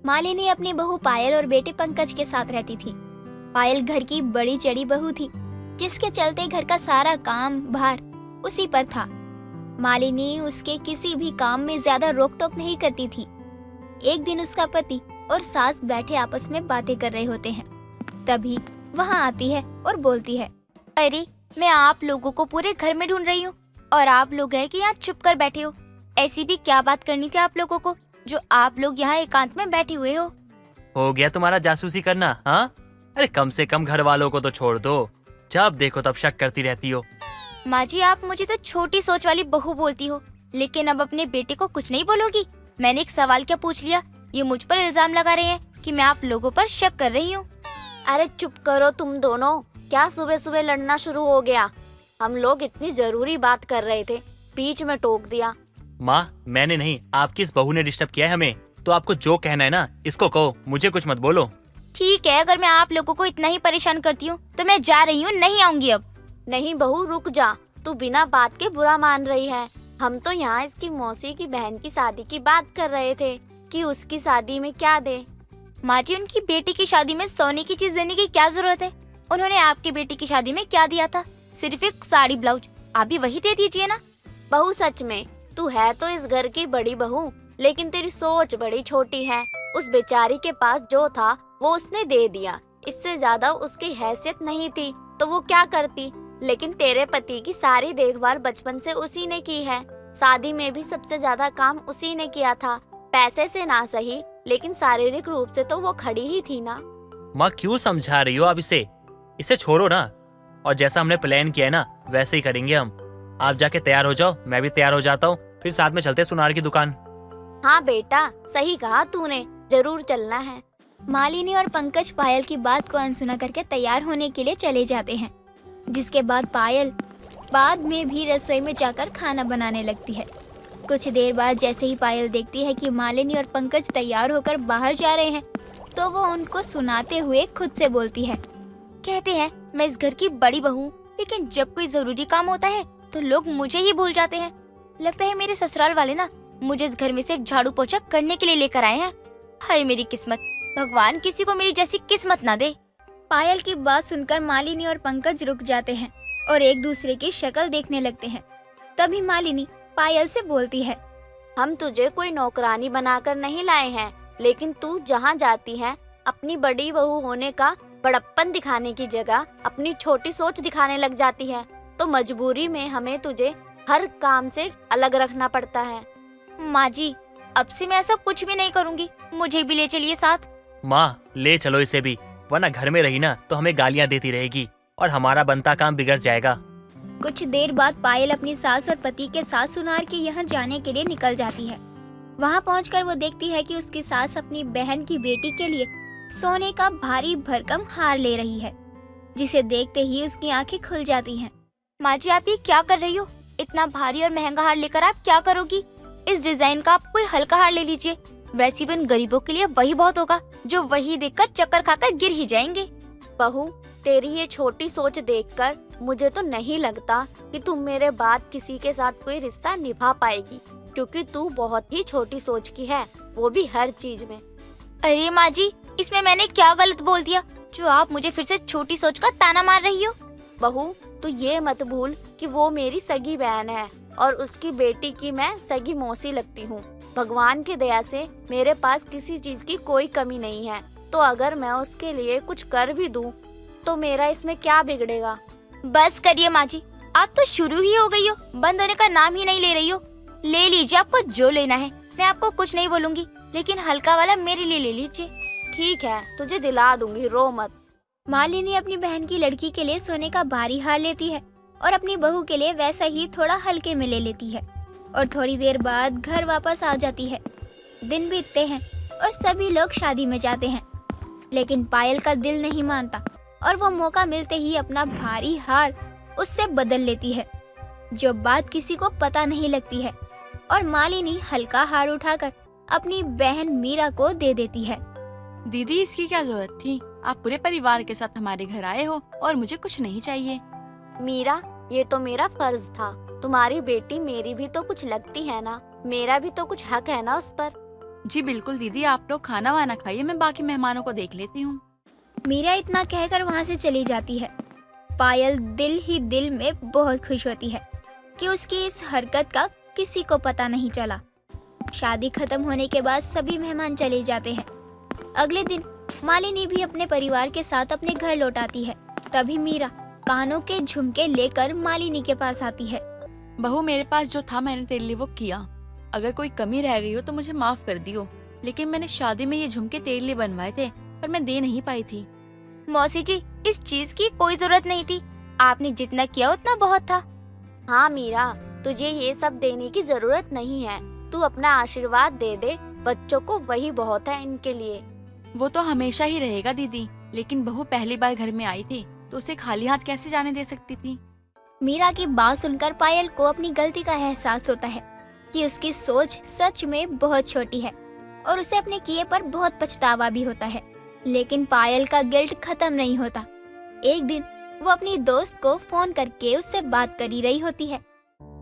मालिनी अपनी बहू पायल और बेटे पंकज के साथ रहती थी। पायल घर की बड़ी चढ़ी बहू थी, जिसके चलते घर का सारा काम भार उसी पर था। मालिनी उसके किसी भी काम में ज्यादा रोक टोक नहीं करती थी। एक दिन उसका पति और सास बैठे आपस में बातें कर रहे होते हैं। तभी वहाँ आती है और बोलती है, अरे मैं आप लोगों को पूरे घर में ढूंढ रही हूँ और आप लोग हैं कि यहाँ चुप कर बैठे हो। ऐसी भी क्या बात करनी थी आप लोगों को जो आप लोग यहाँ एकांत में बैठे हुए हो गया तुम्हारा जासूसी करना? हाँ, अरे कम से कम घर वालों को तो छोड़ दो, जब देखो तब शक करती रहती हो। माँ जी, आप मुझे तो छोटी सोच वाली बहू बोलती हो, लेकिन अब अपने बेटे को कुछ नहीं बोलोगी? मैंने एक सवाल क्या पूछ लिया, ये मुझ पर इल्जाम लगा रहे हैं कि मैं आप लोगों पर शक कर रही हूँ। अरे चुप करो तुम दोनों, क्या सुबह सुबह लड़ना शुरू हो गया? हम लोग इतनी जरूरी बात कर रहे थे, बीच में टोक दिया। माँ, मैंने नहीं, आपकी इस बहू ने डिस्टर्ब किया है हमें। तो आपको जो कहना है ना इसको कहो, मुझे कुछ मत बोलो। ठीक है, अगर मैं आप लोगों को इतना ही परेशान करती हूँ तो मैं जा रही हूँ, नहीं आऊंगी अब। नहीं बहू रुक जा, तू बिना बात के बुरा मान रही है। हम तो यहाँ इसकी मौसी की बहन की शादी की बात कर रहे थे कि उसकी शादी में क्या दे। माँ जी, उनकी बेटी की शादी में सोने की चीज देने की क्या जरूरत है? उन्होंने आपकी बेटी की शादी में क्या दिया था? सिर्फ एक साड़ी ब्लाउज, आप भी वही दे दीजिए ना। बहू सच में तू है तो इस घर की बड़ी बहू, लेकिन तेरी सोच बड़ी छोटी है। उस बेचारी के पास जो था वो उसने दे दिया, इससे ज्यादा उसकी हैसियत नहीं थी तो वो क्या करती। लेकिन तेरे पति की सारी देखभाल बचपन से उसी ने की है, शादी में भी सबसे ज्यादा काम उसी ने किया था। पैसे से ना सही, लेकिन शारीरिक रूप से तो वो खड़ी ही थी ना। माँ, क्यों समझा रही हो आप इसे छोड़ो ना। और जैसा हमने प्लान किया है ना वैसे ही करेंगे हम। आप जाके तैयार हो जाओ, मैं भी तैयार हो जाता हूँ, फिर साथ में चलते हैं सुनार की दुकान। हाँ बेटा, सही कहा तूने, जरूर चलना है। मालिनी और पंकज पायल की बात को अनसुना करके तैयार होने के लिए चले जाते हैं। जिसके बाद पायल बाद में भी रसोई में जाकर खाना बनाने लगती है। कुछ देर बाद जैसे ही पायल देखती है कि मालिनी और पंकज तैयार होकर बाहर जा रहे हैं, तो वो उनको सुनाते हुए खुद से बोलती है, कहते हैं मैं इस घर की बड़ी बहू हूँ, लेकिन जब कोई जरूरी काम होता है तो लोग मुझे ही भूल जाते हैं। लगता है मेरे ससुराल वाले ना मुझे इस घर में सिर्फ झाड़ू पोछा करने के लिए लेकर आए हैं। हाय मेरी किस्मत, भगवान किसी को मेरी जैसी किस्मत ना दे। पायल की बात सुनकर मालिनी और पंकज रुक जाते हैं और एक दूसरे की शक्ल देखने लगते हैं। तभी मालिनी पायल से बोलती है, हम तुझे कोई नौकरानी बनाकर नहीं लाए हैं, लेकिन तू जहाँ जाती है अपनी बड़ी बहू होने का बड़प्पन दिखाने की जगह अपनी छोटी सोच दिखाने लग जाती है। तो मजबूरी में हमें तुझे हर काम से अलग रखना पड़ता है। माँ जी, अब से मैं ऐसा कुछ भी नहीं करूँगी, मुझे भी ले चलिए साथ। माँ, ले चलो इसे भी, वरना घर में रही ना तो हमें गालियाँ देती रहेगी और हमारा बनता काम बिगड़ जाएगा। कुछ देर बाद पायल अपनी सास और पति के साथ सुनार के यहाँ जाने के लिए निकल जाती है। वहाँ पहुंचकर वो देखती है कि उसकी सास अपनी बहन की बेटी के लिए सोने का भारी भरकम हार ले रही है, जिसे देखते ही उसकी आंखें खुल जाती हैं। माँ जी, आप ये क्या कर रही हो? इतना भारी और महंगा हार लेकर आप क्या करोगी? इस डिजाइन का आप कोई हल्का हार ले लीजिए, वैसे भी उन गरीबों के लिए वही बहुत होगा जो वही देखकर चक्कर खाकर गिर ही जाएंगे। बहू, तेरी ये छोटी सोच देखकर मुझे तो नहीं लगता कि तुम मेरे बाद किसी के साथ कोई रिश्ता निभा पाएगी, क्योंकि तू बहुत ही छोटी सोच की है, वो भी हर चीज में। अरे माँ जी, इसमें मैंने क्या गलत बोल दिया जो आप मुझे फिर से छोटी सोच का ताना मार रही हो? बहू, तू ये मत भूल कि वो मेरी सगी बहन है और उसकी बेटी की मैं सगी मौसी लगती हूँ। भगवान की दया से मेरे पास किसी चीज की कोई कमी नहीं है, तो अगर मैं उसके लिए कुछ कर भी दूँ तो मेरा इसमें क्या बिगड़ेगा? बस करिए माँ जी, आप तो शुरू ही हो गई हो, बंद होने का नाम ही नहीं ले रही हो। ले लीजिए आपको जो लेना है, मैं आपको कुछ नहीं बोलूंगी, लेकिन हल्का वाला मेरे लिए ले लीजिए। ठीक है, तुझे दिला दूंगी, रो मत। मालिनी अपनी बहन की लड़की के लिए सोने का भारी हार लेती है और अपनी बहू के लिए वैसा ही थोड़ा हल्के में ले लेती है और थोड़ी देर बाद घर वापस आ जाती है। दिन बीतते हैं और सभी लोग शादी में जाते हैं, लेकिन पायल का दिल नहीं मानता और वो मौका मिलते ही अपना भारी हार उससे बदल लेती है, जो बात किसी को पता नहीं लगती है। और मालिनी हल्का हार उठाकर अपनी बहन मीरा को दे देती है। दीदी, इसकी क्या जरूरत थी? आप पूरे परिवार के साथ हमारे घर आए हो और मुझे कुछ नहीं चाहिए। मीरा, ये तो मेरा फर्ज था। तुम्हारी बेटी मेरी भी तो कुछ लगती है ना, मेरा भी तो कुछ हक है ना उस पर। जी बिल्कुल दीदी, आप लोग खाना वाना खाइए, मैं बाकी मेहमानों को देख लेती हूँ। मीरा इतना कहकर वहाँ से चली जाती है। पायल दिल ही दिल में बहुत खुश होती है कि उसकी इस हरकत का किसी को पता नहीं चला। शादी खत्म होने के बाद सभी मेहमान चले जाते हैं। अगले दिन मालिनी भी अपने परिवार के साथ अपने घर लौट आती है। तभी मीरा कानों के झुमके लेकर मालिनी के पास आती है। बहू, मेरे पास जो था मैंने तेरे लिए वो किया। अगर कोई कमी रह गई हो तो मुझे माफ कर दियो, लेकिन मैंने शादी में ये झुमके तेरे लिए बनवाए थे पर मैं दे नहीं पाई थी। मौसी जी, इस चीज की कोई जरूरत नहीं थी। आपने जितना किया उतना बहुत था। हाँ मीरा, तुझे ये सब देने की जरूरत नहीं है। तू अपना आशीर्वाद दे दे, बच्चों को वही बहुत है इनके लिए। वो तो हमेशा ही रहेगा दीदी, लेकिन बहू पहली बार घर में आई थी तो उसे खाली हाथ कैसे जाने दे सकती थी। मीरा की बात सुनकर पायल को अपनी गलती का एहसास होता है कि उसकी सोच सच में बहुत छोटी है और उसे अपने किए पर बहुत पछतावा भी होता है। लेकिन पायल का गिल्ट खत्म नहीं होता। एक दिन वो अपनी दोस्त को फोन करके उससे बात कर ही रही होती है।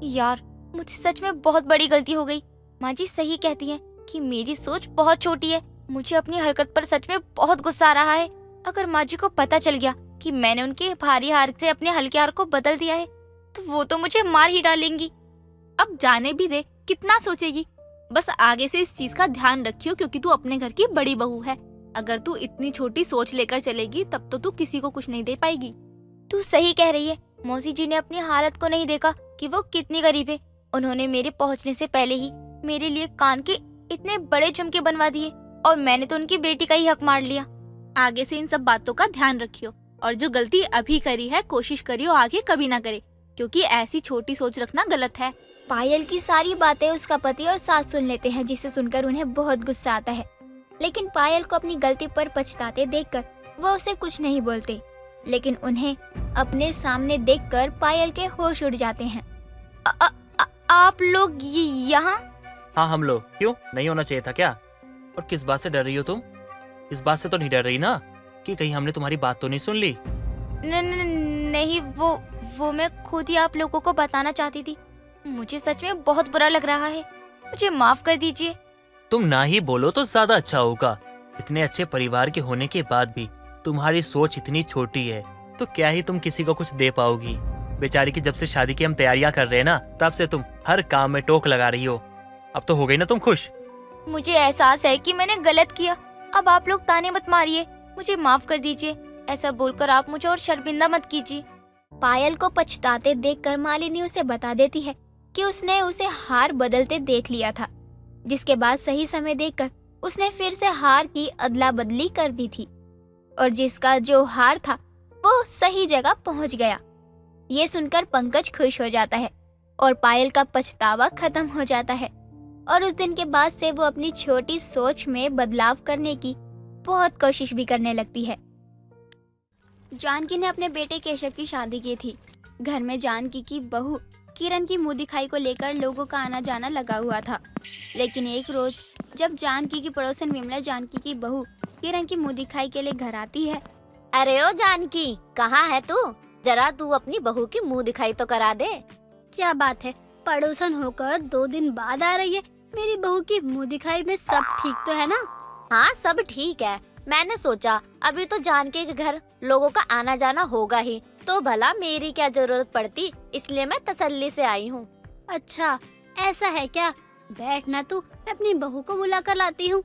यार, मुझसे सच में बहुत बड़ी गलती हो गई। माँ जी सही कहती हैं कि मेरी सोच बहुत छोटी है। मुझे अपनी हरकत पर सच में बहुत गुस्सा आ रहा है। अगर माँ जी को पता चल गया कि मैंने उनके भारी हार से अपने हल्के हार को बदल दिया है तो वो तो मुझे मार ही डालेंगी। अब जाने भी दे, कितना सोचेगी। बस आगे से इस चीज का ध्यान रखियो, क्योंकि तू अपने घर की बड़ी बहू है। अगर तू इतनी छोटी सोच लेकर चलेगी तब तो तू किसी को कुछ नहीं दे पाएगी। तू सही कह रही है। मौसी जी ने अपनी हालत को नहीं देखा कि वो कितनी गरीब है। उन्होंने मेरे पहुंचने से पहले ही मेरे लिए कान के इतने बड़े झुमके बनवा दिए और मैंने तो उनकी बेटी का ही हक मार लिया। आगे से इन सब बातों का ध्यान रखियो, और जो गलती अभी करी है कोशिश करियो आगे कभी ना करे, क्योंकि ऐसी छोटी सोच रखना गलत है। पायल की सारी बातें उसका पति और सास सुन लेते हैं, जिसे सुनकर उन्हें बहुत गुस्सा आता है। लेकिन पायल को अपनी गलती पर पछताते देखकर वो उसे कुछ नहीं बोलते। लेकिन उन्हें अपने सामने देखकर पायल के होश उड़ जाते हैं। आप लोग यहाँ? हाँ, हम लोग। क्यों नहीं होना चाहिए था क्या? और किस बात से डर रही हो तुम? इस बात से तो नहीं डर रही ना कि कहीं हमने तुम्हारी बात तो नहीं सुन ली? नहीं, वो मैं खुद ही आप लोगों को बताना चाहती थी। मुझे सच में बहुत बुरा लग रहा है, मुझे माफ कर दीजिए। तुम ना ही बोलो तो ज्यादा अच्छा होगा। इतने अच्छे परिवार के होने के बाद भी तुम्हारी सोच इतनी छोटी है तो क्या ही तुम किसी को कुछ दे पाओगी। बेचारी की जब से शादी की हम तैयारियां कर रहे हैं ना, तब से तुम हर काम में टोक लगा रही हो। अब तो हो गई ना तुम खुश? मुझे एहसास है कि मैंने गलत किया। अब आप लोग ताने मत मारिए, मुझे माफ कर दीजिए। ऐसा बोलकर आप मुझे और शर्मिंदा मत कीजिए। पायल को पछताते देखकर मालिनी उसे बता देती है कि उसने उसे हार बदलते देख लिया था, जिसके बाद सही समय देखकर उसने फिर से हार की अदला बदली कर दी थी और जिसका जो हार था वो सही जगह पहुंच गया। ये सुनकर पंकज खुश हो जाता है और पायल का पछतावा खत्म हो जाता है और उस दिन के बाद से वो अपनी छोटी सोच में बदलाव करने की बहुत कोशिश भी करने लगती है। जानकी ने अपने बेटे केशव की शादी की थी। घर में जानकी की बहू किरण की मुंह दिखाई को लेकर लोगों का आना जाना लगा हुआ था। लेकिन एक रोज जब जानकी की पड़ोसन विमला जानकी की बहू किरण की मुंह दिखाई के लिए घर आती है। अरे ओ जानकी, कहाँ है तू? जरा तू अपनी बहू की मुंह दिखाई तो करा दे। क्या बात है, पड़ोसन होकर 2 दिन बाद आ रही है। मेरी बहू की मुंह दिखाई में सब ठीक तो है ना? हाँ, सब ठीक है। मैंने सोचा अभी तो जानकी के घर लोगों का आना जाना होगा ही, तो भला मेरी क्या जरूरत पड़ती, इसलिए मैं तसल्ली से आई हूँ। अच्छा ऐसा है क्या? बैठना तू, मैं अपनी बहू को बुला कर लाती हूँ।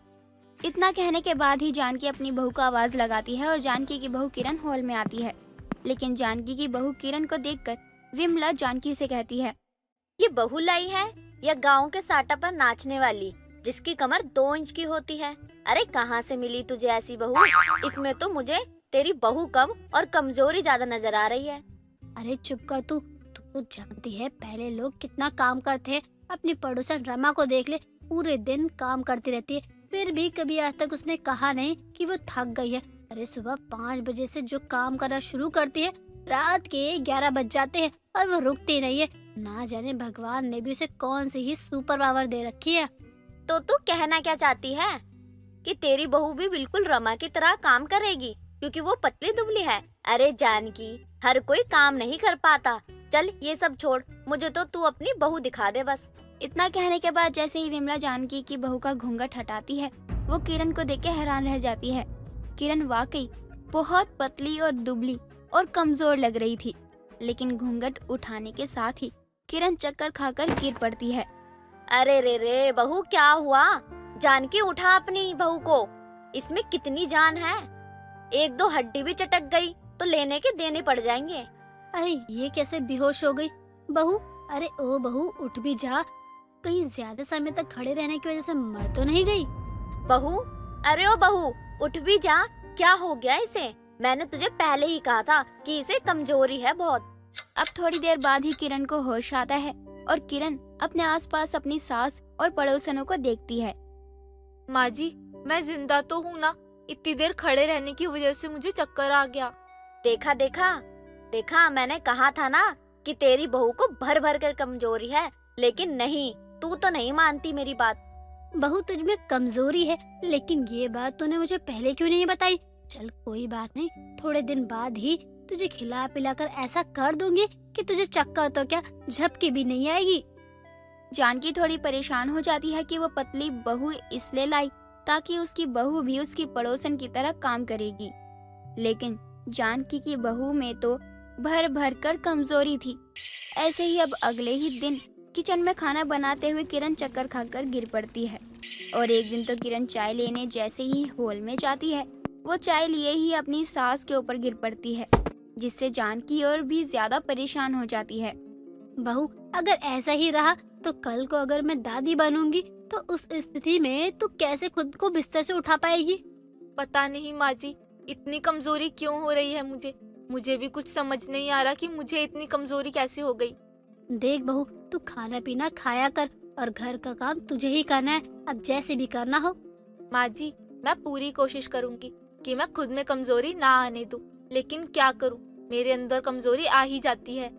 इतना कहने के बाद ही जानकी अपनी बहू को आवाज लगाती है और जानकी की बहू किरण हॉल में आती है। लेकिन जानकी की बहू किरण को देखकर विमला जानकी से कहती है, ये बहू लाई है या गांव के साटा पर नाचने वाली जिसकी कमर 2 इंच की होती है? अरे कहाँ से मिली तुझे ऐसी बहू? इसमें तो मुझे तेरी बहू कम और कमजोरी ज्यादा नजर आ रही है। अरे चुप कर तू तो जानती है पहले लोग कितना काम करते हैं। अपनी पड़ोसन रमा को देख ले, पूरे दिन काम करती रहती है, फिर भी कभी आज तक उसने कहा नहीं कि वो थक गई है। अरे सुबह 5 बजे से जो काम करना शुरू करती है, रात के 11 बज जाते हैं और वो रुकती नहीं है। ना जाने भगवान ने भी उसे कौन सी ही सुपर पावर दे रखी है। तो तू कहना क्या चाहती है कि तेरी बहू भी बिल्कुल रमा की तरह काम करेगी क्योंकि वो पतली दुबली है? अरे जानकी, हर कोई काम नहीं कर पाता। चल ये सब छोड़, मुझे तो तू अपनी बहू दिखा दे बस। इतना कहने के बाद जैसे ही विमला जानकी की बहू का घूंघट हटाती है, वो किरण को देख के हैरान रह जाती है। किरण वाकई बहुत पतली और दुबली और कमजोर लग रही थी, लेकिन घूंघट उठाने के साथ ही किरण चक्कर खाकर गिर पड़ती है। अरे रे रे बहू, क्या हुआ? जानकी, उठा अपनी बहू को, इसमें कितनी जान है। एक दो हड्डी भी चटक गई तो लेने के देने पड़ जाएंगे। अरे ये कैसे बेहोश हो गई बहू? अरे ओ बहू, उठ भी जा, कहीं ज्यादा समय तक खड़े रहने की वजह से मर तो नहीं गई? बहू, अरे ओ बहू, उठ भी जा, क्या हो गया इसे? मैंने तुझे पहले ही कहा था कि इसे कमजोरी है बहुत। अब थोड़ी देर बाद ही किरण को होश आता है और किरण अपने आसपास अपनी सास और पड़ोसनों को देखती है। माँ जी, मैं जिंदा तो हूँ ना? इतनी देर खड़े रहने की वजह से मुझे चक्कर आ गया। देखा देखा देखा, मैंने कहा था ना कि तेरी बहू को भर भर कर कमजोरी है, लेकिन नहीं, तू तो नहीं मानती मेरी बात। बहू, तुझ में कमजोरी है, लेकिन ये बात तूने मुझे पहले क्यों नहीं बताई? चल कोई बात नहीं, थोड़े दिन बाद ही तुझे खिला पिला कर ऐसा कर दूंगी कि तुझे चक्कर तो क्या, झपकी भी नहीं आएगी। जानकी थोड़ी परेशान हो जाती है कि वो पतली बहू इसलिए लाई ताकि उसकी बहू भी उसकी पड़ोसन की तरह काम करेगी, लेकिन जानकी की बहू में तो भर भर कर कमजोरी थी। ऐसे ही अब अगले ही दिन किचन में खाना बनाते हुए किरण चक्कर खाकर गिर पड़ती है। और एक दिन तो किरण चाय लेने जैसे ही हॉल में जाती है, वो चाय लिए ही अपनी सास के ऊपर गिर पड़ती है, जिससे जानकी और भी ज्यादा परेशान हो जाती है। बहू, अगर ऐसा ही रहा तो कल को अगर मैं दादी बनूंगी तो उस स्थिति में तू कैसे खुद को बिस्तर से उठा पाएगी? पता नहीं माँ जी, इतनी कमजोरी क्यों हो रही है मुझे भी कुछ समझ नहीं आ रहा कि मुझे इतनी कमजोरी कैसे हो गई। देख बहू, तू खाना पीना खाया कर और घर का काम तुझे ही करना है, अब जैसे भी करना हो। माँ जी, मैं पूरी कोशिश करूंगी कि मैं खुद में कमजोरी ना आने दूं, लेकिन क्या करूं, मेरे अंदर कमजोरी आ ही जाती है।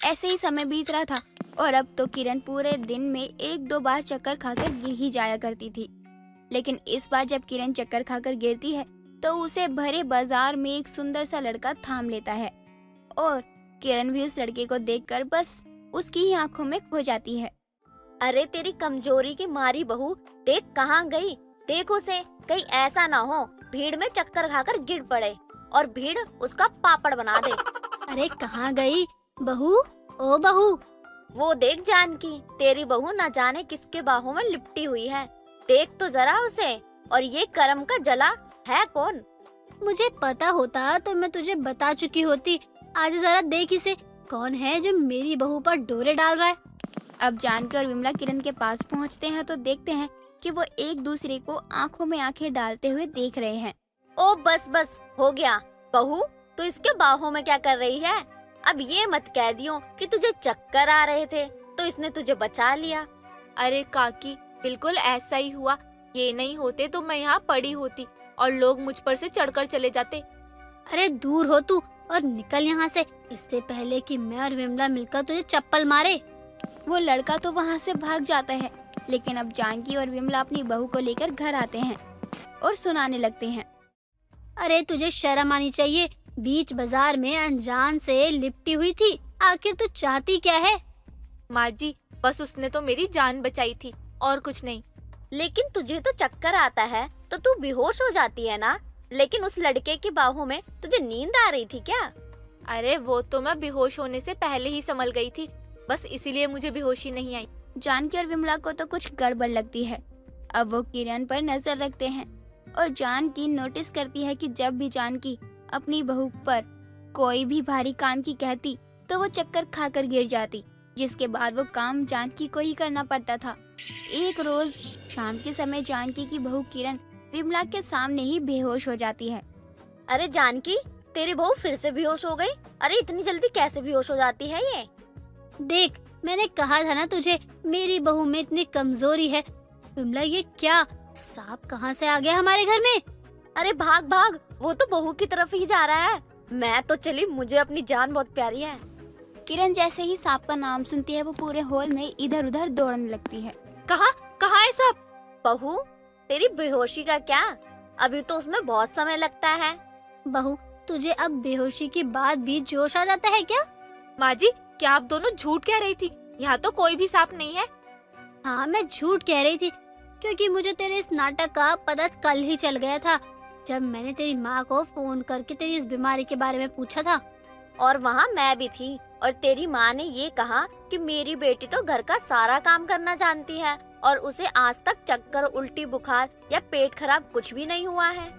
ऐसे ही समय बीत रहा था और अब तो किरण पूरे दिन में एक दो बार चक्कर खाकर गिर ही जाया करती थी, लेकिन इस बार जब किरण चक्कर खाकर गिरती है तो उसे भरे बाजार में एक सुंदर सा लड़का थाम लेता है और किरण भी उस लड़के को देखकर बस उसकी ही आंखों में खो जाती है। अरे तेरी कमजोरी की मारी बहू, देख कहाँ गई, देख उसे, कहीं ऐसा ना हो भीड़ में चक्कर खाकर गिर पड़े और भीड़ उसका पापड़ बना दे। अरे कहाँ गई बहू? ओ बहू, वो देख जानकी, तेरी बहू न जाने किसके बाहों में लिपटी हुई है, देख तो जरा उसे। और ये करम का जला है कौन? मुझे पता होता तो मैं तुझे बता चुकी होती। आज जरा देख इसे, कौन है जो मेरी बहू पर डोरे डाल रहा है? अब जानकी और विमला किरण के पास पहुंचते हैं तो देखते हैं कि वो एक दूसरे को आंखों में आंखें डालते हुए देख रहे हैं। ओ बस बस हो गया बहू, तू इसके बाहों में क्या कर रही है? अब ये मत कह दियो कि तुझे चक्कर आ रहे थे तो इसने तुझे बचा लिया। अरे काकी, बिल्कुल ऐसा ही हुआ। ये नहीं होते तो मैं यहाँ पड़ी होती और लोग मुझ पर से चढ़कर चले जाते। अरे दूर हो तू और निकल यहाँ से, इससे पहले कि मैं और विमला मिलकर तुझे चप्पल मारे। वो लड़का तो वहाँ से भाग जाता है, लेकिन अब जानकी और विमला अपनी बहू को लेकर घर आते हैं और सुनाने लगते हैं। अरे तुझे शर्म आनी चाहिए, बीच बाजार में अनजान से लिपटी हुई थी, आखिर तू चाहती क्या है? माँ जी, बस उसने तो मेरी जान बचाई थी और कुछ नहीं। लेकिन तुझे तो चक्कर आता है तो तू बेहोश हो जाती है ना, लेकिन उस लड़के की बाहों में तुझे नींद आ रही थी क्या? अरे वो तो मैं बेहोश होने से पहले ही संभल गई थी, बस इसीलिए मुझे बेहोशी नहीं आई। जानकी और विमला को तो कुछ गड़बड़ लगती है। अब वो किरण पर नजर रखते हैं और जानकी नोटिस करती है कि जब भी जानकी अपनी बहू पर कोई भी भारी काम की कहती तो वो चक्कर खाकर गिर जाती, जिसके बाद वो काम जानकी को ही करना पड़ता था। एक रोज शाम के समय जानकी की बहू किरण विमला के सामने ही बेहोश हो जाती है। अरे जानकी, तेरी बहू फिर से बेहोश हो गई? अरे इतनी जल्दी कैसे बेहोश हो जाती है ये? देख, मैंने कहा था ना तुझे, मेरी बहू में इतनी कमजोरी है। विमला, ये क्या सांप कहाँ से आ गया हमारे घर में? अरे भाग भाग, वो तो बहू की तरफ ही जा रहा है। मैं तो चली, मुझे अपनी जान बहुत प्यारी है। किरण जैसे ही सांप का नाम सुनती है वो पूरे हॉल में इधर उधर दौड़ने लगती है। कहाँ है सब? बहू, तेरी बेहोशी का क्या, अभी तो उसमें बहुत समय लगता है। बहू, तुझे अब बेहोशी के बाद भी जोश आ जाता है क्या? माँ जी, क्या आप दोनों झूठ कह रही थी? यहाँ तो कोई भी सांप नहीं है। हाँ, मैं झूठ कह रही थी क्योंकि मुझे तेरे इस नाटक का पता कल ही चल गया था, जब मैंने तेरी माँ को फोन करके तेरी इस बीमारी के बारे में पूछा था। और वहाँ मैं भी थी और तेरी माँ ने ये कहा कि मेरी बेटी तो घर का सारा काम करना जानती है और उसे आज तक चक्कर, उल्टी, बुखार या पेट खराब कुछ भी नहीं हुआ है।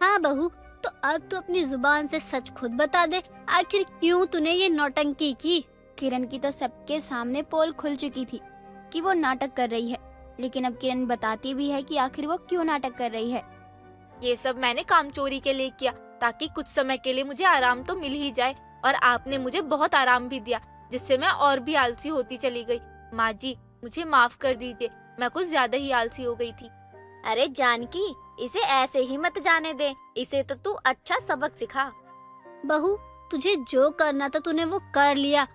हाँ बहू, तो अब तू अपनी जुबान से सच खुद बता दे, आखिर क्यों तूने ये नौटंकी की? किरण की तो सबके सामने पोल खुल चुकी थी कि वो नाटक कर रही है, लेकिन अब किरण बताती भी है कि आखिर वो क्यों नाटक कर रही है। ये सब मैंने काम चोरी के लिए किया ताकि कुछ समय के लिए मुझे आराम तो मिल ही जाए, और आपने मुझे बहुत आराम भी दिया जिससे मैं और भी आलसी होती चली गई। माँ जी, मुझे माफ कर दीजिए, मैं कुछ ज्यादा ही आलसी हो गई थी। अरे जानकी, इसे ऐसे ही मत जाने दे, इसे तो तू अच्छा सबक सिखा। बहू, तुझे जो करना था तूने वो कर लिया,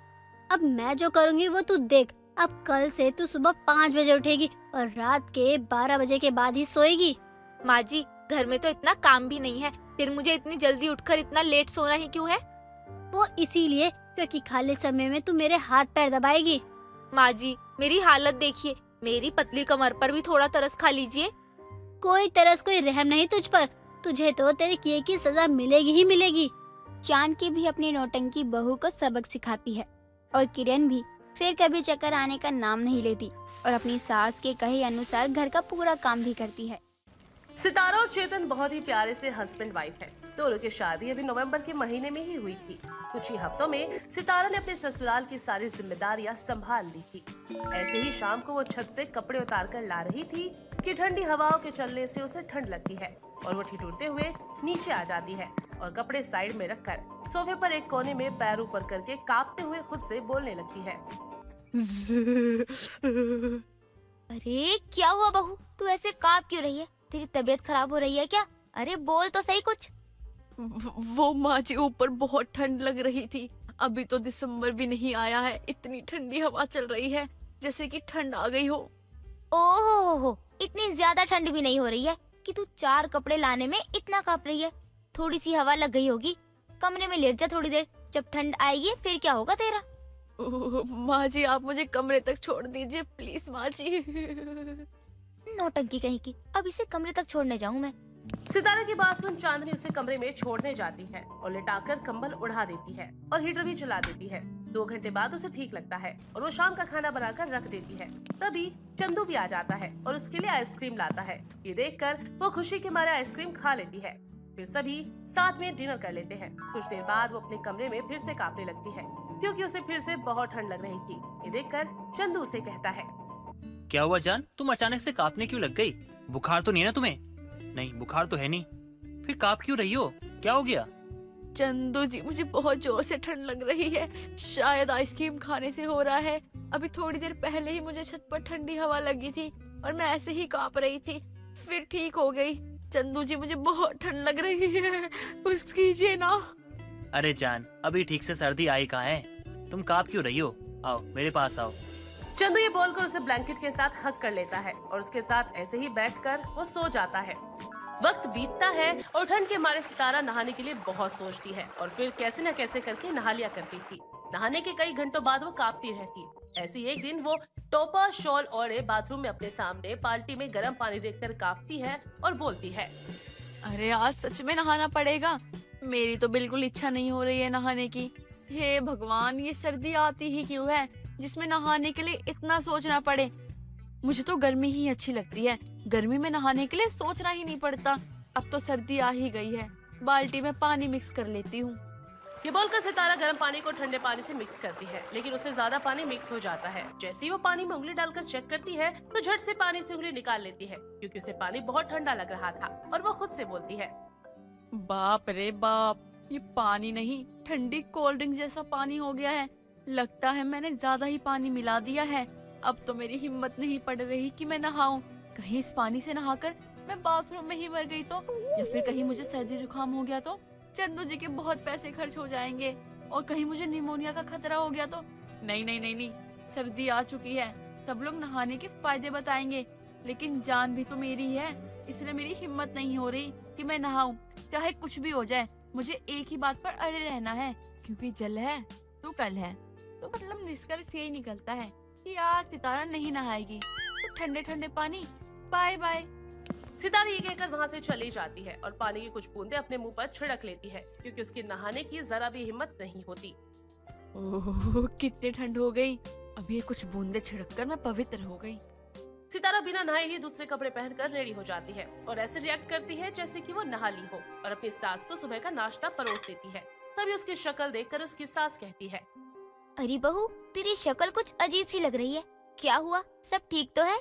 अब मैं जो करूँगी वो तू देख। अब कल से तू सुबह 5 बजे उठेगी और रात के 12 बजे के बाद ही सोएगी। माँ जी, घर में तो इतना काम भी नहीं है, फिर मुझे इतनी जल्दी उठकर इतना लेट सोना ही क्यों है? वो इसीलिए क्योंकि खाली समय में तू मेरे हाथ पैर दबाएगी। माँ जी, मेरी हालत देखिए, मेरी पतली कमर पर भी थोड़ा तरस खा लीजिए। कोई तरस, कोई रहम नहीं तुझ पर, तुझे तो तेरे किए की सजा मिलेगी ही मिलेगी। जानकी भी अपनी नौटंकी बहू को सबक सिखाती है और किरण भी फिर कभी चक्कर आने का नाम नहीं लेती और अपनी सास के कहे अनुसार घर का पूरा काम भी करती है। सितारा और चेतन बहुत ही प्यारे से हस्बैंड वाइफ हैं। दोनों की शादी अभी नवंबर के महीने में ही हुई थी। कुछ ही हफ्तों में सितारा ने अपने ससुराल की सारी जिम्मेदारियां संभाल ली थी। ऐसे ही शाम को वो छत से कपड़े उतार कर ला रही थी कि ठंडी हवाओं के चलने से उसे ठंड लगती है और वो ठिठुरते हुए नीचे आ जाती है और कपड़े साइड में रखकर सोफे पर एक कोने में पैर ऊपर करके कांपते हुए खुद से बोलने लगती है। अरे क्या हुआ बहू, तू ऐसे कांप क्यों रही है? तेरी तबीयत खराब हो रही है क्या? अरे बोल तो सही कुछ। वो माँ जी, ऊपर बहुत ठंड लग रही थी। अभी तो दिसंबर भी नहीं आया है, इतनी ठंडी हवा चल रही है जैसे कि ठंड आ गई हो। ओहो, इतनी ज्यादा ठंड भी नहीं हो रही है कि तू 4 कपड़े लाने में इतना कांप रही है। थोड़ी सी हवा लग गई होगी, कमरे में लेट जा थोड़ी देर, जब ठंड आएगी फिर क्या होगा तेरा। माँ जी, आप मुझे कमरे तक छोड़ दीजिए प्लीज माँ जी। नौटंकी कहीं की, अब इसे कमरे तक छोड़ने जाऊं मैं? सितारा की बात सुन चांदनी उसे कमरे में छोड़ने जाती है और लिटाकर कंबल उड़ा देती है और हीटर भी चला देती है। 2 घंटे बाद उसे ठीक लगता है और वो शाम का खाना बनाकर रख देती है। तभी चंदू भी आ जाता है और उसके लिए आइसक्रीम लाता है। ये देखकर वो खुशी के मारे आइसक्रीम खा लेती है। फिर सभी साथ में डिनर कर लेते हैं। कुछ देर बाद वो अपने कमरे में फिर से कांपने लगती है क्योंकि उसे फिर से बहुत ठंड लग रही थी। ये देखकर चंदू उसे कहता है, क्या हुआ जान, तुम अचानक से कांपने क्यों लग गई? बुखार तो नहीं ना तुम्हें? नहीं, बुखार तो है नहीं, फिर कांप क्यों रही हो? क्या हो गया? चंदू जी, मुझे बहुत जोर से ठंड लग रही है, शायद आइसक्रीम खाने से हो रहा है। अभी थोड़ी देर पहले ही मुझे छत पर ठंडी हवा लगी थी और मैं ऐसे ही कांप रही थी, फिर ठीक हो गई। चंदू जी, मुझे बहुत ठंड लग रही है, कुछ कीजिए ना। अरे जान, अभी ठीक से सर्दी आई कहाँ है, तुम कांप क्यों रही हो? आओ मेरे पास आओ। चंदू ये बोलकर उसे ब्लैंकेट के साथ हक कर लेता है और उसके साथ ऐसे ही बैठकर वो सो जाता है। वक्त बीतता है और ठंड के मारे सितारा नहाने के लिए बहुत सोचती है और फिर कैसे न कैसे करके नहा लिया करती थी। नहाने के कई घंटों बाद वो कांपती रहती। ऐसी एक दिन वो टोपा शॉल ओढ़े बाथरूम में अपने सामने बाल्टी में गर्म पानी देखकर कांपती है और बोलती है, अरे आज सच में नहाना पड़ेगा, मेरी तो बिल्कुल इच्छा नहीं हो रही है नहाने की। हे भगवान, ये सर्दी आती ही क्यों है जिसमें नहाने के लिए इतना सोचना पड़े। मुझे तो गर्मी ही अच्छी लगती है, गर्मी में नहाने के लिए सोचना ही नहीं पड़ता। अब तो सर्दी आ ही गई है, बाल्टी में पानी मिक्स कर लेती हूँ। ये बोलकर सितारा गर्म पानी को ठंडे पानी से मिक्स करती है, लेकिन उससे ज्यादा पानी मिक्स हो जाता है। जैसे ही वो पानी में उंगली डालकर चेक करती है तो झट से पानी से उंगली निकाल लेती है क्योंकि उसे पानी बहुत ठंडा लग रहा था और वो खुद से बोलती है, बाप रे बाप, ये पानी नहीं ठंडी कोल्ड ड्रिंक जैसा पानी हो गया है। लगता है मैंने ज्यादा ही पानी मिला दिया है। अब तो मेरी हिम्मत नहीं पड़ रही कि मैं नहाऊं। कहीं इस पानी से नहाकर मैं बाथरूम में ही मर गई तो, या फिर कहीं मुझे सर्दी जुकाम हो गया तो चंदू जी के बहुत पैसे खर्च हो जाएंगे और कहीं मुझे निमोनिया का खतरा हो गया तो। नहीं नहीं नहीं नहीं, सर्दी आ चुकी है, सब लोग नहाने के फायदे बताएंगे, लेकिन जान भी तो मेरी है, इसलिए मेरी हिम्मत नहीं हो रही कि मैं नहाऊं। चाहे कुछ भी हो जाए, मुझे एक ही बात पर अड़े रहना है, क्योंकि जल है तो कल है। तो मतलब निष्कर्ष यही निकलता है कि आज सितारा नहीं नहाएगी तो ठंडे ठंडे पानी। Bye bye. सितारा ये कहकर वहाँ से चली जाती है और पानी की कुछ बूंदे अपने मुंह पर छिड़क लेती है, क्योंकि उसकी नहाने की जरा भी हिम्मत नहीं होती। ओह, कितनी ठंड हो गई। अब ये कुछ बूंदे छिड़क कर मैं पवित्र हो गई। सितारा बिना नहाए ही दूसरे कपड़े पहनकर रेडी हो जाती है और ऐसे रिएक्ट करती है जैसे कि वो नहा ली हो, और अपनी सास को सुबह का नाश्ता परोस देती है। तभी उसकी शक्ल देखकर उसकी सास कहती है, अरे बहू, तेरी शक्ल कुछ अजीब सी लग रही है। क्या हुआ? सब ठीक तो है?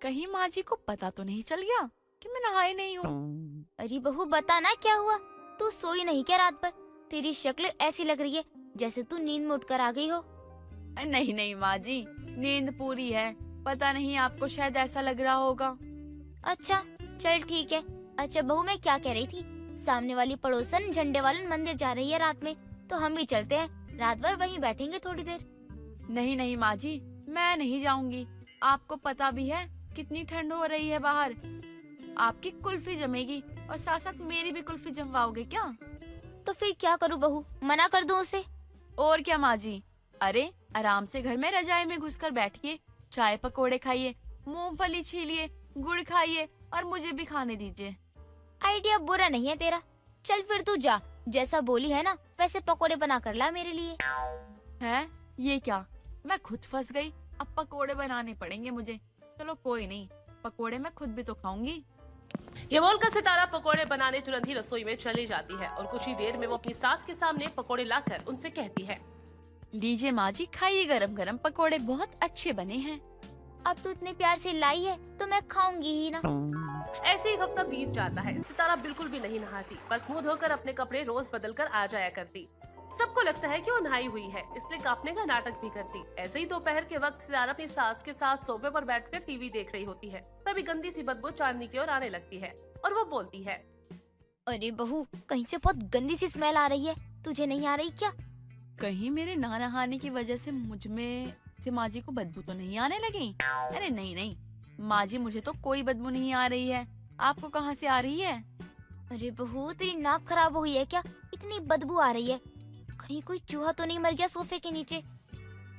कहीं माँ जी को पता तो नहीं चल गया कि मैं नहाई नहीं हूँ? अरे बहू, बता ना क्या हुआ? तू सोई नहीं क्या रात भर? तेरी शक्ल ऐसी लग रही है जैसे तू नींद में उठकर आ गई हो। नहीं नहीं माँ जी, नींद पूरी है। पता नहीं, आपको शायद ऐसा लग रहा होगा। अच्छा, चल ठीक है। अच्छा बहू, मैं क्या कह रही थी, सामने वाली पड़ोसन झंडे वालन मंदिर जा रही है रात में, तो हम भी चलते हैं। रात भर वहीं बैठेंगे थोड़ी देर। नहीं नहीं माँ जी, मैं नहीं जाऊंगी। आपको पता भी है कितनी ठंड हो रही है बाहर। आपकी कुल्फी जमेगी और साथ साथ मेरी भी कुल्फी जमवाओगे क्या? तो फिर क्या करूँ बहू, मना कर दूं उसे? और क्या माँ जी, अरे आराम से घर में रजाई में घुसकर बैठिए, चाय पकोड़े खाइए, मूंगफली छीलिए, गुड़ खाइए और मुझे भी खाने दीजिए। आइडिया बुरा नहीं है तेरा। चल फिर तू जा, जैसा बोली है ना वैसे पकोड़े बना कर ला मेरे लिए। है ये क्या? मैं खुद फंस गई। अब पकोड़े बनाने पड़ेंगे मुझे। चलो कोई नहीं, पकोड़े मैं खुद भी तो खाऊंगी। ये बोलकर सितारा पकोड़े बनाने तुरंत ही रसोई में चली जाती है और कुछ ही देर में वो अपनी सास के सामने पकोड़े लाकर उनसे कहती है, लीजिए माँ जी, खाइए, गरम गरम पकोड़े बहुत अच्छे बने हैं। अब तू इतने प्यार से लाई है तो मैं खाऊंगी ही ना। ऐसे ही हफ्ता बीत जाता है। सितारा बिल्कुल भी नहीं नहाती, बस मुंह धोकर अपने कपड़े रोज बदल कर आ जाया करती। सबको लगता है कि वो नहाई हुई है, इसलिए कांपने का नाटक भी करती। ऐसे ही दोपहर के वक्त सितारा अपनी सास के साथ सोफे पर बैठकर टीवी देख रही होती है। तभी गंदी सी बदबू चांदनी की ओर आने लगती है और वो बोलती है, अरे बहू, कहीं से बहुत गंदी सी स्मेल आ रही है। तुझे नहीं आ रही क्या? कहीं मेरे ना नहाने की वजह से मुझ में से माँ जी को बदबू तो नहीं आने लगी? अरे नहीं नहीं माँ जी, मुझे तो कोई बदबू नहीं आ रही है। आपको कहाँ से आ रही है? अरे बहू, तेरी नाक खराब हो गई है क्या? इतनी बदबू आ रही है। कहीं कोई चूहा तो नहीं मर गया सोफे के नीचे?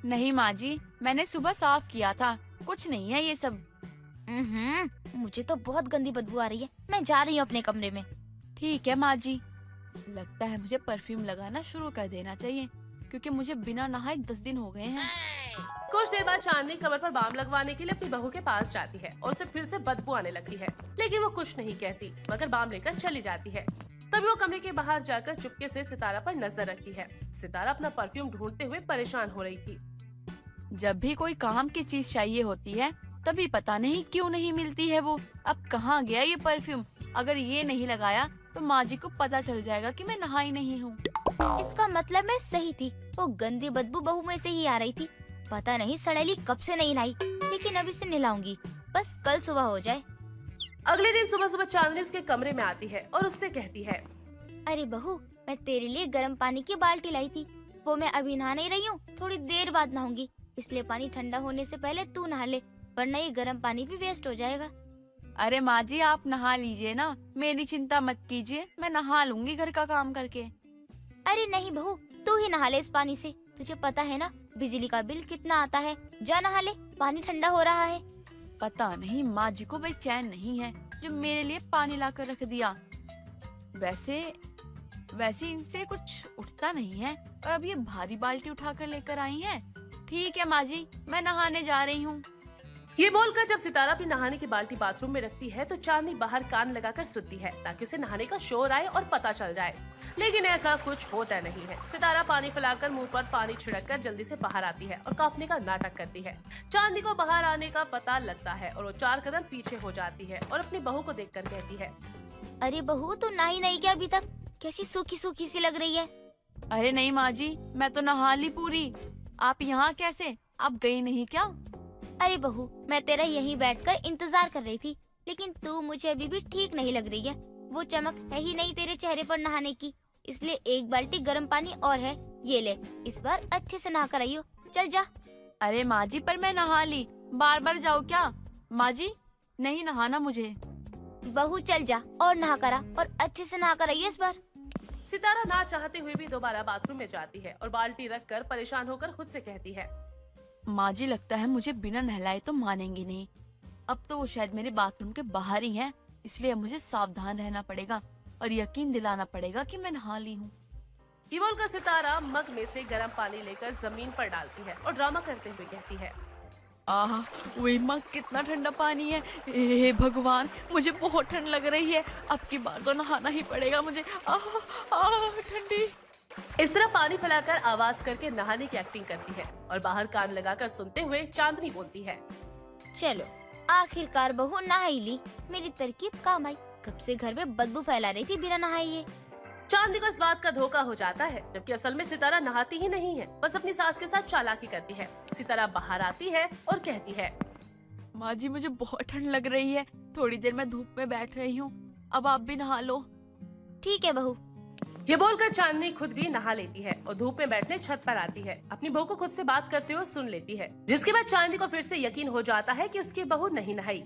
नहीं माँ जी, मैंने सुबह साफ किया था, कुछ नहीं है ये सब। मुझे तो बहुत गंदी बदबू आ रही है। मैं जा रही हूँ अपने कमरे में। ठीक है माँ जी, लगता है मुझे परफ्यूम लगाना शुरू कर देना चाहिए, क्योंकि मुझे बिना नहाए 10 दिन हो गए हैं। कुछ देर बाद चांदनी कमर पर बाम लगवाने के लिए अपनी बहू के पास जाती है और उसे फिर से बदबू आने लगती है, लेकिन वो कुछ नहीं कहती मगर बाम लेकर चली जाती है। तभी वो कमरे के बाहर जाकर चुपके से सितारा पर नजर रखती है। सितारा अपना परफ्यूम ढूंढते हुए परेशान हो रही थी। जब भी कोई काम की चीज चाहिए होती है तभी पता नहीं क्यों नहीं मिलती है वो। अब कहाँ गया ये परफ्यूम? अगर ये नहीं लगाया तो माँ जी को पता चल जाएगा कि मैं नहाई नहीं हूँ। इसका मतलब मैं सही थी, वो गंदी बदबू बहू में से ही आ रही थी। पता नहीं सड़ेली कब से नहीं नहाई, लेकिन अभी से नहलाऊंगी, बस कल सुबह हो जाए। अगले दिन सुबह सुबह चांदनी उसके कमरे में आती है और उससे कहती है, अरे बहू, मैं तेरे लिए गर्म पानी की बाल्टी लाई थी, वो मैं अभी नहा नहीं रही हूँ, थोड़ी देर बाद नहाऊंगी। इसलिए पानी ठंडा होने से पहले तू नहा ले, वरना ये गर्म पानी भी वेस्ट हो जाएगा। अरे माँ जी, आप नहा लीजिए ना, मेरी चिंता मत कीजिए, मैं नहा लूंगी घर का काम करके। अरे नहीं बहू, तू ही नहा ले इस पानी से। तुझे पता है ना बिजली का बिल कितना आता है। जा नहा ले, पानी ठंडा हो रहा है। पता नहीं माँ जी को बेचैन नहीं है जो मेरे लिए पानी लाकर रख दिया। वैसे इनसे कुछ उठता नहीं है, और अब ये भारी बाल्टी उठाकर लेकर आई हैं। ठीक है माँ जी, मैं नहाने जा रही हूँ। ये बोलकर जब सितारा अपनी नहाने की बाल्टी बाथरूम में रखती है तो चांदनी बाहर कान लगाकर सुनती है ताकि उसे नहाने का शोर आए और पता चल जाए, लेकिन ऐसा कुछ होता नहीं है। सितारा पानी फैलाकर मुंह पर पानी छिड़ककर जल्दी से बाहर आती है और कांपने का नाटक करती है। चांदनी को बाहर आने का पता लगता है और वो 4 कदम पीछे हो जाती है और अपनी बहू को देखकर कहती है, अरे बहू, तू नहाई नहीं क्या अभी तक? कैसी सूखी सूखी सी लग रही है। अरे नहीं माँ जी, मैं तो नहा ली पूरी। आप यहाँ कैसे? आप गई नहीं क्या? अरे बहू, मैं तेरा यहीं बैठकर इंतजार कर रही थी, लेकिन तू मुझे अभी भी ठीक नहीं लग रही है। वो चमक है ही नहीं तेरे चेहरे पर नहाने की, इसलिए एक बाल्टी गर्म पानी और है, ये ले, इस बार अच्छे से नहा कर आइयो। चल जा। अरे माँ जी, पर मैं नहा ली, बार बार जाओ क्या? माँ जी, नहीं नहाना मुझे। बहू चल जा और नहा करा, और अच्छे से नहा कर आइयो इस बार। सितारा ना चाहते हुए भी दोबारा बाथरूम में जाती है और बाल्टी रखकर परेशान होकर खुद से कहती है, माँ जी, लगता है मुझे बिना नहलाए तो मानेंगी नहीं। अब तो वो शायद मेरे बाथरूम के बाहर ही हैं, इसलिए अब मुझे सावधान रहना पड़ेगा और यकीन दिलाना पड़ेगा कि मैं नहा ली हूँ। ये बोलकर सितारा मग में से गर्म पानी लेकर जमीन पर डालती है और ड्रामा करते हुए कहती है, आह, वही मग कितना ठंडा पानी है। हे भगवान, मुझे बहुत ठंड लग रही है। अब की बार तो नहाना ही पड़ेगा मुझे। आह आह ठंडी। इस तरह पानी फैलाकर आवाज करके नहाने की एक्टिंग करती है और बाहर कान लगाकर सुनते हुए चांदनी बोलती है, चलो आखिरकार बहू नहा ही ली। मेरी तरकीब काम आई। कब से घर में बदबू फैला रही थी बिना नहाए। चांदनी को इस बात का धोखा हो जाता है, जबकि असल में सितारा नहाती ही नहीं है, बस अपनी सास के साथ चालाकी करती है। सितारा बाहर आती है और कहती है, माँ जी, मुझे बहुत ठंड लग रही है। थोड़ी देर मैं धूप में बैठ रही हूँ, अब आप भी नहा लो। ठीक है बहू। ये बोलकर चांदनी खुद भी नहा लेती है और धूप में बैठने छत पर आती है। अपनी बहू को खुद से बात करते हुए सुन लेती है, जिसके बाद चांदनी को फिर से यकीन हो जाता है कि उसकी बहू नहीं नहाई।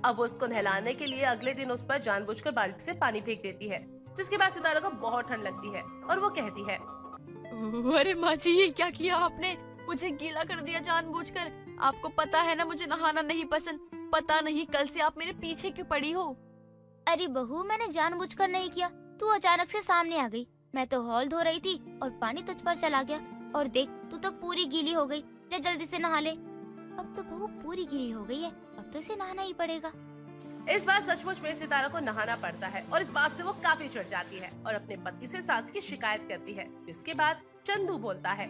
अब वो उसको नहलाने के लिए अगले दिन उस पर जानबूझकर बाल्टी से पानी फेंक देती है, जिसके बाद सितारा को बहुत ठंड लगती है और वो कहती है, अरे माँ जी, ये क्या किया आपने? मुझे गीला कर दिया जानबूझकर। आपको पता है ना मुझे नहाना नहीं पसंद। पता नहीं कल से आप मेरे पीछे क्यों पड़ी हो। अरे बहू, मैंने जानबूझकर नहीं किया। तू अचानक से सामने आ गई। मैं तो हॉल धो रही थी और पानी तुझ पर चला गया, और देख तू तो पूरी गीली हो गई। जा जल्दी से नहा ले। अब तो बहू पूरी गीली हो गई है, अब तो इसे नहाना ही पड़ेगा। इस बार सचमुच में सितारा को नहाना पड़ता है और इस बात से वो काफी चिढ़ जाती है और अपने पति से सास की शिकायत करती है, जिसके बाद चंदू बोलता है,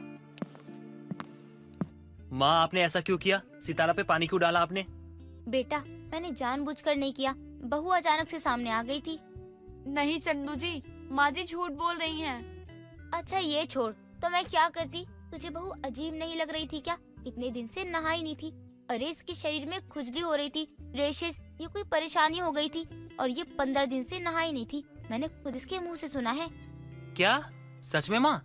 माँ आपने ऐसा क्यों किया? सितारा पे पानी क्यों डाला आपने? बेटा, मैंने जानबूझकर नहीं किया। बहू अचानक से सामने आ गई थी। नहीं चंदू जी, माँ जी झूठ बोल रही हैं। अच्छा ये छोड़, तो मैं क्या करती? तुझे बहू अजीब नहीं लग रही थी क्या? इतने दिन से नहाई नहीं थी। अरे इसके शरीर में खुजली हो रही थी, रेशेस, ये कोई परेशानी हो गई थी, और ये 15 दिन से नहाई नहीं थी। मैंने खुद इसके मुंह से सुना है। क्या सच में माँ?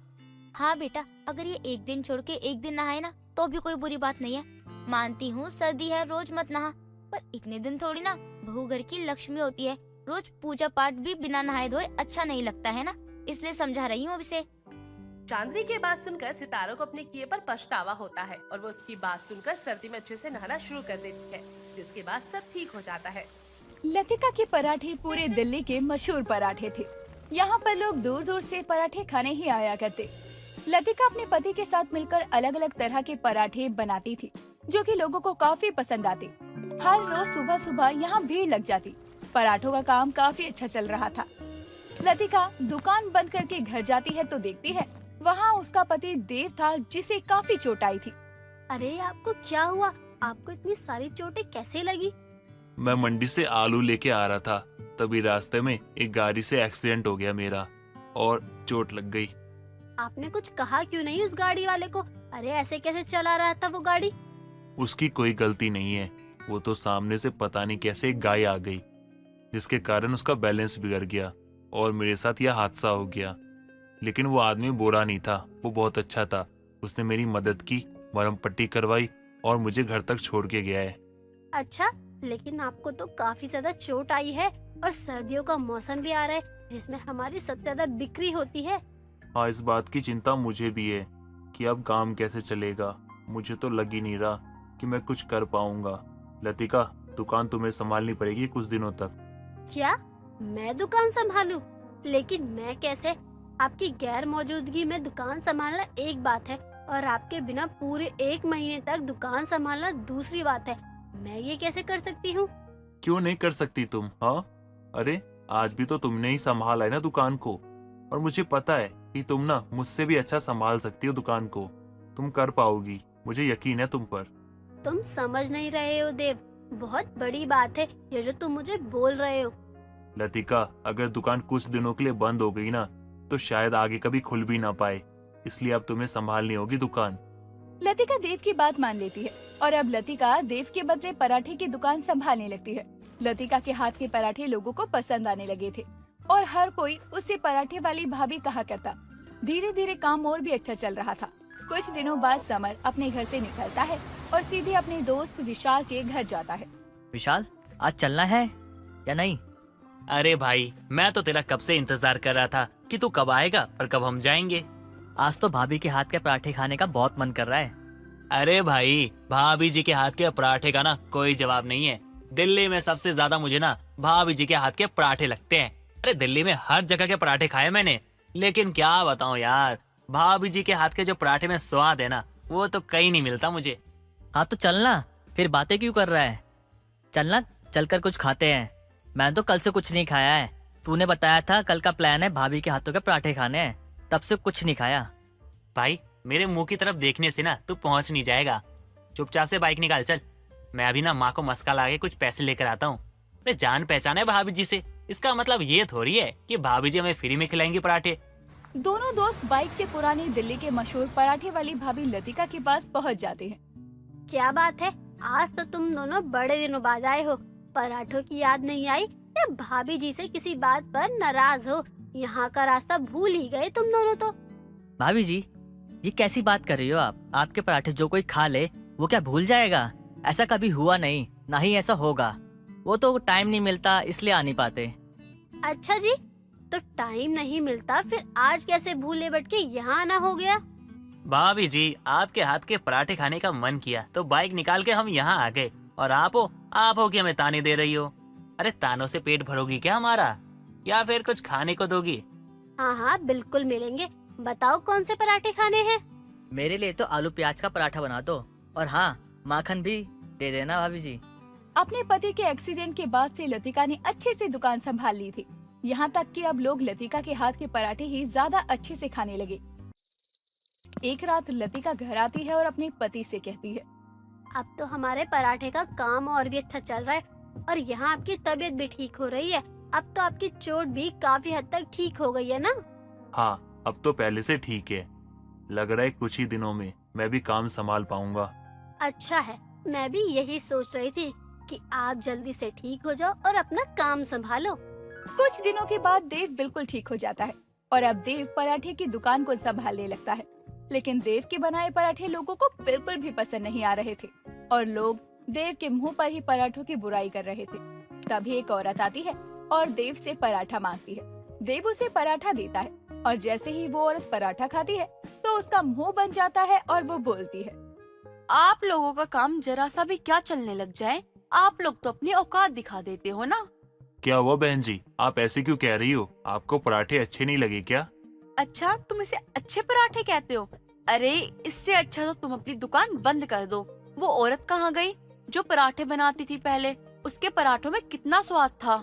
हाँ बेटा, अगर ये एक दिन छोड़ के एक दिन नहाए ना तो भी कोई बुरी बात नहीं है। मानती हूँ सर्दी है, रोज मत नहा, पर इतने दिन थोड़ी ना। बहू घर की लक्ष्मी होती है। रोज पूजा पाठ भी बिना नहाए धोए अच्छा नहीं लगता है ना, इसलिए समझा रही हूँ अब इसे। चांदनी के बात सुनकर सितारा को अपने किए पर पछतावा होता है और वो उसकी बात सुनकर सर्दी में अच्छे से नहाना शुरू कर देती है, जिसके बाद सब ठीक हो जाता है। लतिका के पराठे पूरे दिल्ली के मशहूर पराठे थे। यहाँ पर लोग दूर दूर से पराठे खाने ही आया करते। लतिका अपने पति के साथ मिलकर अलग अलग तरह के पराठे बनाती थी, जो कि लोगों को काफी पसंद आते। हर रोज सुबह सुबह यहाँ भीड़ लग जाती। पराठों का काम काफी अच्छा चल रहा था। लतिका दुकान बंद करके घर जाती है तो देखती है वहाँ उसका पति देव था, जिसे काफी चोट आई थी। अरे आपको क्या हुआ? आपको इतनी सारी चोटें कैसे लगी? मैं मंडी से आलू लेके आ रहा था, तभी रास्ते में एक गाड़ी से एक्सीडेंट हो गया मेरा और चोट लग गई। आपने कुछ कहा क्यों नहीं उस गाड़ी वाले को? अरे ऐसे कैसे चला रहा था वो गाड़ी? उसकी कोई गलती नहीं है, वो तो सामने से पता नहीं कैसे एक गाय आ गई, जिसके कारण उसका बैलेंस बिगड़ गया और मेरे साथ यह हादसा हो गया। लेकिन वो आदमी बुरा नहीं था, वो बहुत अच्छा था। उसने मेरी मदद की, मरहम पट्टी करवाई और मुझे घर तक छोड़ के गया है। अच्छा, लेकिन आपको तो काफी ज्यादा चोट आई है और सर्दियों का मौसम भी आ रहा है, जिसमें हमारी सबसे ज्यादा बिक्री होती है। हाँ, इस बात की चिंता मुझे भी है कि अब काम कैसे चलेगा। मुझे तो लग ही नहीं रहा कि मैं कुछ कर पाऊंगा। लतिका, दुकान तुम्हें संभालनी पड़ेगी कुछ दिनों तक। क्या मैं दुकान संभालूं? लेकिन मैं कैसे? आपकी गैर मौजूदगी में दुकान संभालना एक बात है और आपके बिना पूरे 1 महीने तक दुकान संभालना दूसरी बात है। मैं ये कैसे कर सकती हूँ? क्यों नहीं कर सकती तुम? हाँ, अरे आज भी तो तुमने ही संभाला है ना दुकान को, और मुझे पता है कि तुम ना मुझसे भी अच्छा संभाल सकती हो दुकान को। तुम कर पाओगी, मुझे यकीन है तुम पर। तुम समझ नहीं रहे हो देव, बहुत बड़ी बात है ये जो तुम मुझे बोल रहे हो। लतिका, अगर दुकान कुछ दिनों के लिए बंद हो गई ना तो शायद आगे कभी खुल भी ना पाए, इसलिए अब तुम्हें संभालनी होगी दुकान। लतिका देव की बात मान लेती है और अब लतिका देव के बदले पराठे की दुकान संभालने लगती है। लतिका के हाथ के पराठे लोगों को पसंद आने लगे थे और हर कोई उससे पराठे वाली भाभी कहा करता। धीरे धीरे काम और भी अच्छा चल रहा था। कुछ दिनों बाद समर अपने घर से निकलता है और सीधे अपने दोस्त विशाल के घर जाता है। विशाल, आज चलना है या नहीं? अरे भाई, मैं तो तेरा कब से इंतजार कर रहा था कि तू कब आएगा और कब हम जाएंगे। आज तो भाभी के हाथ के पराठे खाने का बहुत मन कर रहा है। अरे भाई, भाभी जी के हाथ के पराठे का ना कोई जवाब नहीं है। दिल्ली में सबसे ज्यादा मुझे ना भाभी जी के हाथ के पराठे लगते हैं। अरे दिल्ली में हर जगह के पराठे खाए मैंने, लेकिन क्या बताऊं यार, भाभी जी के हाथ के जो पराठे में स्वाद है ना, वो तो कहीं नहीं मिलता मुझे। हाँ तो चलना, फिर बातें क्यों कर रहा है? चलना, चलकर कुछ खाते हैं। मैंने तो कल से कुछ नहीं खाया है। तूने बताया था कल का प्लान है भाभी के हाथों के पराठे खाने हैं, तब से कुछ नहीं खाया। भाई मेरे मुंह की तरफ देखने से ना तू पहुंच नहीं जाएगा। चुपचाप से बाइक निकाल चल। मैं अभी ना माँ को मस्का ला के कुछ पैसे लेकर आता हूँ। अरे जान पहचान है भाभी जी से, इसका मतलब ये थोड़ी है कि भाभी जी हमें फ्री में खिलाएंगे पराठे। दोनों दोस्त बाइक से पुरानी दिल्ली के मशहूर पराठे वाली भाभी लतिका के पास पहुंच जाते हैं। क्या बात है, आज तो तुम दोनों बड़े दिनों बाद आए हो। पराठों की याद नहीं आई या भाभी जी से किसी बात पर नाराज हो? यहाँ का रास्ता भूल ही गए तुम दोनों तो। भाभी जी, ये कैसी बात कर रही हो आप? आपके पराठे जो कोई खा ले वो क्या भूल जाएगा? ऐसा कभी हुआ नहीं, ना ही ऐसा होगा। वो तो टाइम नहीं मिलता इसलिए आ नहीं पाते। अच्छा जी, तो टाइम नहीं मिलता फिर आज कैसे भूले भटके यहाँ आना हो गया? भाभी जी, आपके हाथ के पराठे खाने का मन किया तो बाइक निकाल के हम यहाँ आ गए, और आप हो कि हमें ताने दे रही हो। अरे तानों से पेट भरोगी क्या हमारा, या फिर कुछ खाने को दोगी? हाँ हाँ बिल्कुल मिलेंगे। बताओ कौन से पराठे खाने हैं? मेरे लिए तो आलू प्याज का पराठा बना दो, और हाँ माखन भी दे देना भाभी जी। अपने पति के एक्सीडेंट के बाद से लतिका ने अच्छे से दुकान संभाल ली थी। यहाँ तक कि अब लोग लतिका के हाथ के पराठे ही ज्यादा अच्छे से खाने लगे। एक रात लतिका घर आती है और अपने पति से कहती है, अब तो हमारे पराठे का काम और भी अच्छा चल रहा है, और यहाँ आपकी तबीयत भी ठीक हो रही है। अब तो आपकी चोट भी काफी हद तक ठीक हो गई है ना? हाँ, अब तो पहले से ठीक है। लग रहा है कुछ ही दिनों में मैं भी काम संभाल पाऊंगा। अच्छा है, मैं भी यही सोच रही थी कि आप जल्दी से ठीक हो जाओ और अपना काम संभालो। कुछ दिनों के बाद देव बिल्कुल ठीक हो जाता है और अब देव पराठे की दुकान को संभालने लगता है। लेकिन देव के बनाए पराठे लोगों को बिल्कुल भी पसंद नहीं आ रहे थे और लोग देव के मुंह पर ही पराठों की बुराई कर रहे थे। तभी एक औरत आती है और देव से पराठा मांगती है। देव उसे पराठा देता है और जैसे ही वो औरत पराठा खाती है तो उसका मुंह बन जाता है और वो बोलती है, आप लोगों का काम जरा सा भी क्या चलने लग जाए, आप लोग तो अपनी औकात दिखा देते हो ना। क्या हुआ बहन जी, आप ऐसे क्यों कह रही हो? आपको पराठे अच्छे नहीं लगे क्या? अच्छा, तुम इसे अच्छे पराठे कहते हो? अरे इससे अच्छा तो तुम अपनी दुकान बंद कर दो। वो औरत कहाँ गई जो पराठे बनाती थी पहले? उसके पराठों में कितना स्वाद था।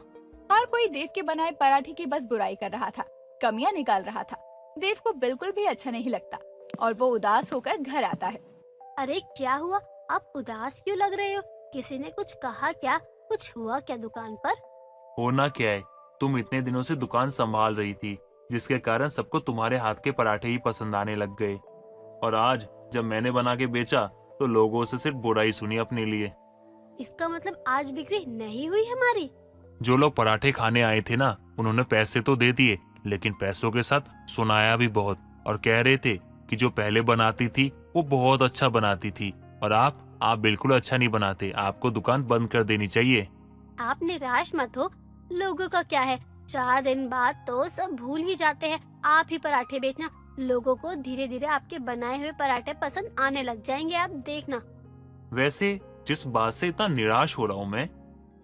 हर कोई देव के बनाए पराठे की बस बुराई कर रहा था, कमियां निकाल रहा था। देव को बिल्कुल भी अच्छा नहीं लगता और वो उदास होकर घर आता है। अरे क्या हुआ, आप उदास क्यों लग रहे हो? किसी ने कुछ कहा क्या? कुछ हुआ क्या दुकान पर? होना क्या है, तुम इतने दिनों से दुकान संभाल रही थी जिसके कारण सबको तुम्हारे हाथ के पराठे ही पसंद आने लग गए, और आज जब मैंने बना के बेचा तो लोगों से सिर्फ बुराई सुनी अपने लिए। इसका मतलब आज बिक्री नहीं हुई हमारी? जो लोग पराठे खाने आए थे ना, उन्होंने पैसे तो दे दिए, लेकिन पैसों के साथ सुनाया भी बहुत, और कह रहे थे कि जो पहले बनाती थी वो बहुत अच्छा बनाती थी, और आप बिल्कुल अच्छा नहीं बनाते, आपको दुकान बंद कर देनी चाहिए। आप निराश मत हो, लोगों का क्या है, 4 दिन बाद तो सब भूल ही जाते हैं। आप ही पराठे बेचना, लोगों को धीरे धीरे आपके बनाए हुए पराठे पसंद आने लग जाएंगे, आप देखना। वैसे जिस बात से इतना निराश हो रहा हूँ मैं,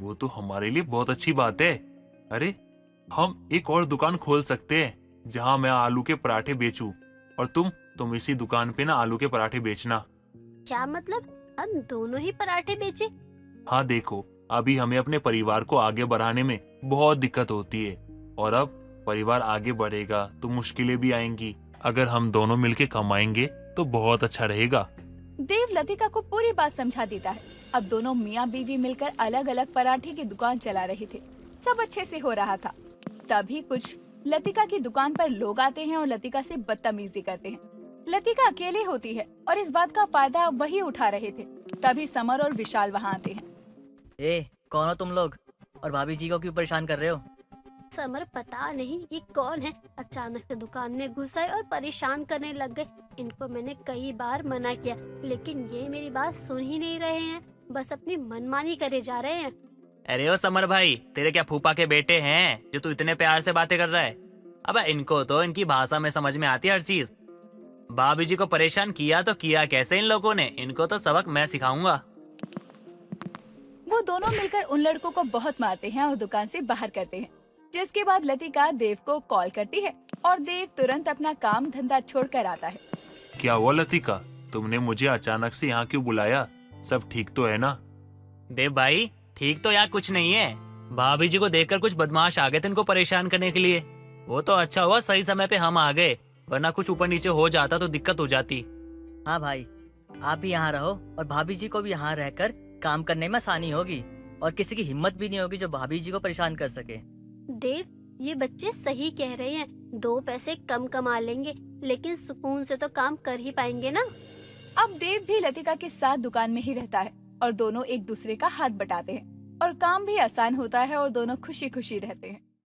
वो तो हमारे लिए बहुत अच्छी बात है। अरे हम एक और दुकान खोल सकते हैं जहाँ मैं आलू के पराठे बेचूं, और तुम इसी दुकान पे ना आलू के पराठे बेचना। क्या मतलब, हम दोनों ही पराठे बेचे? हाँ देखो, अभी हमें अपने परिवार को आगे बढ़ाने में बहुत दिक्कत होती है, और अब परिवार आगे बढ़ेगा तो मुश्किलें भी आएंगी। अगर हम दोनों मिलके कमाएंगे तो बहुत अच्छा रहेगा। देव लतिका को पूरी बात समझा देता है। अब दोनों मियाँ बीवी मिलकर अलग अलग पराठे की दुकान चला रहे थे। सब अच्छे से हो रहा था। तभी कुछ लतिका की दुकान पर लोग आते हैं और लतिका से बदतमीजी करते हैं। लतिका अकेले होती है और इस बात का फायदा वही उठा रहे थे। तभी समर और विशाल वहाँ आते हैं। ए, कौन हो तुम लोग, और भाभी जी को क्यों परेशान कर रहे हो? समर, पता नहीं ये कौन है, अचानक से दुकान में घुस आए और परेशान करने लग गए। इनको मैंने कई बार मना किया, लेकिन ये मेरी बात सुन ही नहीं रहे हैं, बस अपनी मनमानी करे जा रहे हैं। अरे ओ समर भाई, तेरे क्या फूफा के बेटे हैं जो तू इतने प्यार से बातें कर रहा है? अबे इनको तो इनकी भाषा में समझ में आती है हर चीज। भाभी जी को परेशान किया तो किया कैसे इन लोगों ने, इनको तो सबक मैं सिखाऊंगा। वो दोनों मिलकर उन लड़कों को बहुत मारते हैं और दुकान से बाहर करते हैं। जिसके बाद लतिका देव को कॉल करती है और देव तुरंत अपना काम धंधा छोड़कर आता है। क्या हुआ लतिका, तुमने मुझे अचानक से यहाँ क्यों बुलाया? सब ठीक तो है ना? देव भाई ठीक तो यार कुछ नहीं है, भाभी जी को देखकर कुछ बदमाश आ गए थे इनको परेशान करने के लिए। वो तो अच्छा हुआ सही समय पे हम आ गए, वरना कुछ ऊपर नीचे हो जाता तो दिक्कत हो जाती। हाँ भाई, आप भी यहाँ रहो और भाभी जी को भी यहाँ रहकर काम करने में आसानी होगी और किसी की हिम्मत भी नहीं होगी जो भाभी जी को परेशान कर सके। देव, ये बच्चे सही कह रहे हैं, 2 पैसे कम कमा लेंगे लेकिन सुकून से तो काम कर ही पाएंगे ना। अब देव भी लतिका के साथ दुकान में ही रहता है और दोनों एक दूसरे का हाथ बटाते हैं और काम भी आसान होता है और दोनों खुशी खुशी रहते हैं।